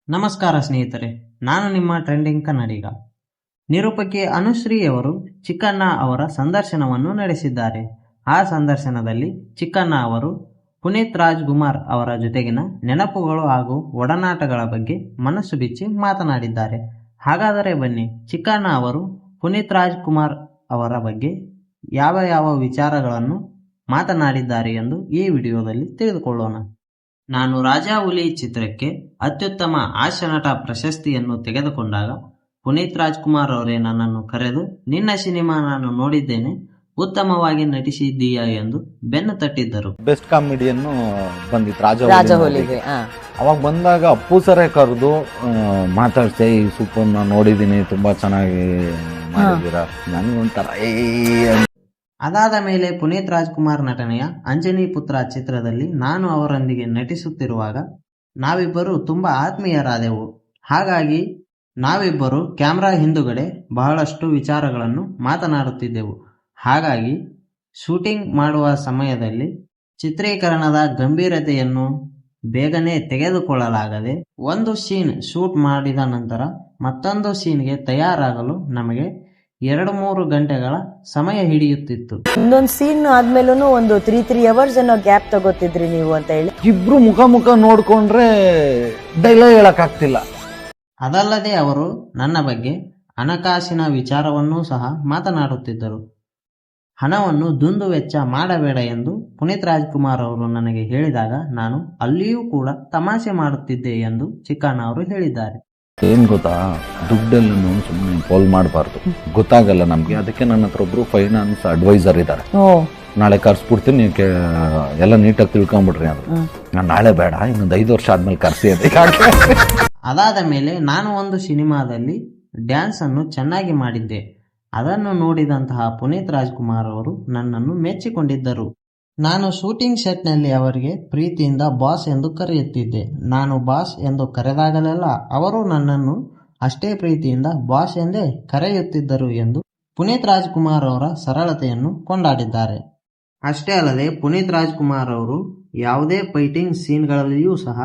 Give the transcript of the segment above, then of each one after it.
ನಮಸ್ಕಾರ ಸ್ನೇಹಿತರೆ, ನಾನು ನಿಮ್ಮ ಟ್ರೆಂಡಿಂಗ್ ಕನ್ನಡಿಗ. ನಿರೂಪಕಿ ಅನುಶ್ರೀಯವರು ಚಿಕ್ಕಣ್ಣ ಅವರ ಸಂದರ್ಶನವನ್ನು ನಡೆಸಿದ್ದಾರೆ. ಆ ಸಂದರ್ಶನದಲ್ಲಿ ಚಿಕ್ಕಣ್ಣ ಅವರು ಪುನೀತ್ ರಾಜ್ಕುಮಾರ್ ಅವರ ಜೊತೆಗಿನ ನೆನಪುಗಳು ಹಾಗೂ ಒಡನಾಟಗಳ ಬಗ್ಗೆ ಮನಸ್ಸು ಬಿಚ್ಚಿ ಮಾತನಾಡಿದ್ದಾರೆ. ಹಾಗಾದರೆ ಬನ್ನಿ, ಚಿಕ್ಕಣ್ಣ ಅವರು ಪುನೀತ್ ರಾಜ್ಕುಮಾರ್ ಅವರ ಬಗ್ಗೆ ಯಾವ ವಿಚಾರಗಳನ್ನು ಮಾತನಾಡಿದ್ದಾರೆ ಎಂದು ಈ ವಿಡಿಯೋದಲ್ಲಿ ತಿಳಿದುಕೊಳ್ಳೋಣ. ನಾನು ರಾಜಾ ಹುಲಿ ಚಿತ್ರಕ್ಕೆ ಅತ್ಯುತ್ತಮ ಹಾಸ್ಯ ನಟ ಪ್ರಶಸ್ತಿಯನ್ನು ತೆಗೆದುಕೊಂಡಾಗ ಪುನೀತ್ ರಾಜ್ಕುಮಾರ್ ಅವರೇ ನನ್ನನ್ನು ಕರೆದು, ನಿನ್ನ ಸಿನಿಮಾ ನಾನು ನೋಡಿದ್ದೇನೆ, ಉತ್ತಮವಾಗಿ ನಟಿಸಿದ್ದೀಯಾ ಎಂದು ಬೆನ್ನು ತಟ್ಟಿದ್ದರು. ಬೆಸ್ಟ್ ಕಾಮಿಡಿಯನ್ನು ಬಂದಿತ್ತು ರಾಜಾ ಹುಲಿಗೆ. ಅವಾಗ ಬಂದಾಗ ಅಪ್ಪು ಸರೇ ಕರೆದು ಮಾತಾಡ್ತೆ, ಈ ಸೂಪರ್ ನಾನು ನೋಡಿದ್ದೀನಿ, ತುಂಬಾ ಚೆನ್ನಾಗಿ ಮಾಡಿದ್ದೀರಾ, ನನಗೊಂಥರ ಅದಾದ ಮೇಲೆ ಪುನೀತ್ ರಾಜ್ಕುಮಾರ್ ನಟನೆಯ ಅಂಜನಿ ಪುತ್ರ ಚಿತ್ರದಲ್ಲಿ ನಾನು ಅವರೊಂದಿಗೆ ನಟಿಸುತ್ತಿರುವಾಗ ನಾವಿಬ್ಬರು ತುಂಬಾ ಆತ್ಮೀಯರಾದೆವು. ಹಾಗಾಗಿ ನಾವಿಬ್ಬರು ಕ್ಯಾಮ್ರಾ ಹಿಂದುಗಡೆ ಬಹಳಷ್ಟು ವಿಚಾರಗಳನ್ನು ಮಾತನಾಡುತ್ತಿದ್ದೆವು. ಹಾಗಾಗಿ ಶೂಟಿಂಗ್ ಮಾಡುವ ಸಮಯದಲ್ಲಿ ಚಿತ್ರೀಕರಣದ ಗಂಭೀರತೆಯನ್ನು ಬೇಗನೆ ತೆಗೆದುಕೊಳ್ಳಲಾಗದೆ ಒಂದು ಸೀನ್ ಶೂಟ್ ಮಾಡಿದ ನಂತರ ಮತ್ತೊಂದು ಸೀನ್ಗೆ ತಯಾರಾಗಲು ನಮಗೆ 2-3 ಗಂಟೆಗಳ ಸಮಯ ಹಿಡಿಯುತ್ತಿತ್ತು. ಇನ್ನೊಂದು ಸೀನ್ ಆದ್ಮೇಲೂ ಒಂದು 3 ಅವರ್ಸ್ ಅನ್ನೋ ಗ್ಯಾಪ್ ತಗೋತಿದ್ರಿ ನೀವು ಅಂತ ಹೇಳಿ. ಇಬ್ರು ಮುಖ ನೋಡ್ಕೊಂಡ್ರೆ ಡೈಲಾಗ್ ಹೇಳಕ್ ಆಗ್ತಿಲ್ಲ. ಅದಲ್ಲದೆ ಅವರು ನನ್ನ ಬಗ್ಗೆ ಹಣಕಾಸಿನ ವಿಚಾರವನ್ನೂ ಸಹ ಮಾತನಾಡುತ್ತಿದ್ದರು. ಹಣವನ್ನು ದುಂದು ವೆಚ್ಚ ಮಾಡಬೇಡ ಎಂದು ಪುನೀತ್ ರಾಜ್ಕುಮಾರ್ ಅವರು ನನಗೆ ಹೇಳಿದಾಗ ನಾನು ಅಲ್ಲಿಯೂ ಕೂಡ ತಮಾಷೆ ಮಾಡುತ್ತಿದ್ದೆ ಎಂದು ಚಿಕ್ಕಣ್ಣ ಅವರು ಹೇಳಿದ್ದಾರೆ. ಏನ್ ಗೊತ್ತಾ, ದುಡ್ಡನ್ನು ಸುಮ್ಮನೆ ಪೋಲ್ ಮಾಡಬಾರ್ದು, ಗೊತ್ತಾಗಲ್ಲ ನಮ್ಗೆ. ಅದಕ್ಕೆ ನನ್ನ ಹತ್ರ ಒಬ್ರು ಫೈನಾನ್ಸ್ ಅಡ್ವೈಸರ್ ಇದ್ದಾರೆ. ನಾಳೆ ಕರ್ಸ್ಬಿಡ್ತೀನಿ, ನೀವು ಎಲ್ಲ ನೀಟಾಗಿ ತಿಳ್ಕೊಂಡ್ಬಿಡ್ರಿ ಅಂದ್ರೆ. ನಾನು ನಾಳೆ ಬೇಡ, ಇನ್ನೊಂದು 5 ವರ್ಷ ಆದ್ಮೇಲೆ ಕರ್ಸಿ ಅಂತ. ಅದಾದ ಮೇಲೆ ನಾನು ಒಂದು ಸಿನಿಮಾದಲ್ಲಿ ಡ್ಯಾನ್ಸ್ ಅನ್ನು ಚೆನ್ನಾಗಿ ಮಾಡಿದ್ದೆ. ಅದನ್ನು ನೋಡಿದಂತಹ ಪುನೀತ್ ರಾಜ್ಕುಮಾರ್ ಅವರು ನನ್ನನ್ನು ಮೆಚ್ಚಿಕೊಂಡಿದ್ದರು. ನಾನು ಶೂಟಿಂಗ್ ಸೆಟ್ನಲ್ಲಿ ಅವರಿಗೆ ಪ್ರೀತಿಯಿಂದ ಬಾಸ್ ಎಂದು ಕರೆಯುತ್ತಿದ್ದೆ. ನಾನು ಬಾಸ್ ಎಂದು ಕರೆದಾಗಲೆಲ್ಲ ಅವರು ನನ್ನನ್ನು ಅಷ್ಟೇ ಪ್ರೀತಿಯಿಂದ ಬಾಸ್ ಎಂದೇ ಕರೆಯುತ್ತಿದ್ದರು ಎಂದು ಪುನೀತ್ ರಾಜ್ಕುಮಾರ್ ಅವರ ಸರಳತೆಯನ್ನು ಕೊಂಡಾಡಿದ್ದಾರೆ. ಅಷ್ಟೇ ಅಲ್ಲದೆ ಪುನೀತ್ ರಾಜ್ಕುಮಾರ್ ಅವರು ಯಾವುದೇ ಫೈಟಿಂಗ್ ಸೀನ್ಗಳಲ್ಲಿಯೂ ಸಹ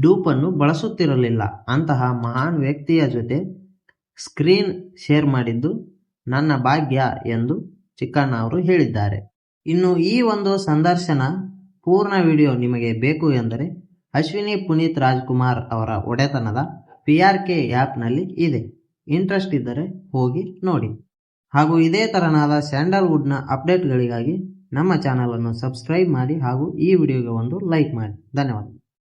ಡೂಪನ್ನು ಬಳಸುತ್ತಿರಲಿಲ್ಲ. ಅಂತಹ ಮಹಾನ್ ವ್ಯಕ್ತಿಯ ಜೊತೆ ಸ್ಕ್ರೀನ್ ಶೇರ್ ಮಾಡಿದ್ದು ನನ್ನ ಭಾಗ್ಯ ಎಂದು ಚಿಕ್ಕಣ್ಣ ಅವರು ಹೇಳಿದ್ದಾರೆ. ಇನ್ನು ಈ ಒಂದು ಸಂದರ್ಶನ ಪೂರ್ಣ ವಿಡಿಯೋ ನಿಮಗೆ ಬೇಕು ಎಂದರೆ ಅಶ್ವಿನಿ ಪುನೀತ್ ರಾಜ್ಕುಮಾರ್ ಅವರ ಒಡೆತನದ PRK ಆ್ಯಪ್ನಲ್ಲಿ ಇದೆ. ಇಂಟ್ರೆಸ್ಟ್ ಇದ್ದರೆ ಹೋಗಿ ನೋಡಿ. ಹಾಗೂ ಇದೇ ತರನಾದ ಸ್ಯಾಂಡಲ್ವುಡ್ನ ಅಪ್ಡೇಟ್ಗಳಿಗಾಗಿ ನಮ್ಮ ಚಾನಲನ್ನು ಸಬ್ಸ್ಕ್ರೈಬ್ ಮಾಡಿ ಹಾಗೂ ಈ ವಿಡಿಯೋಗೆ ಒಂದು ಲೈಕ್ ಮಾಡಿ. ಧನ್ಯವಾದ.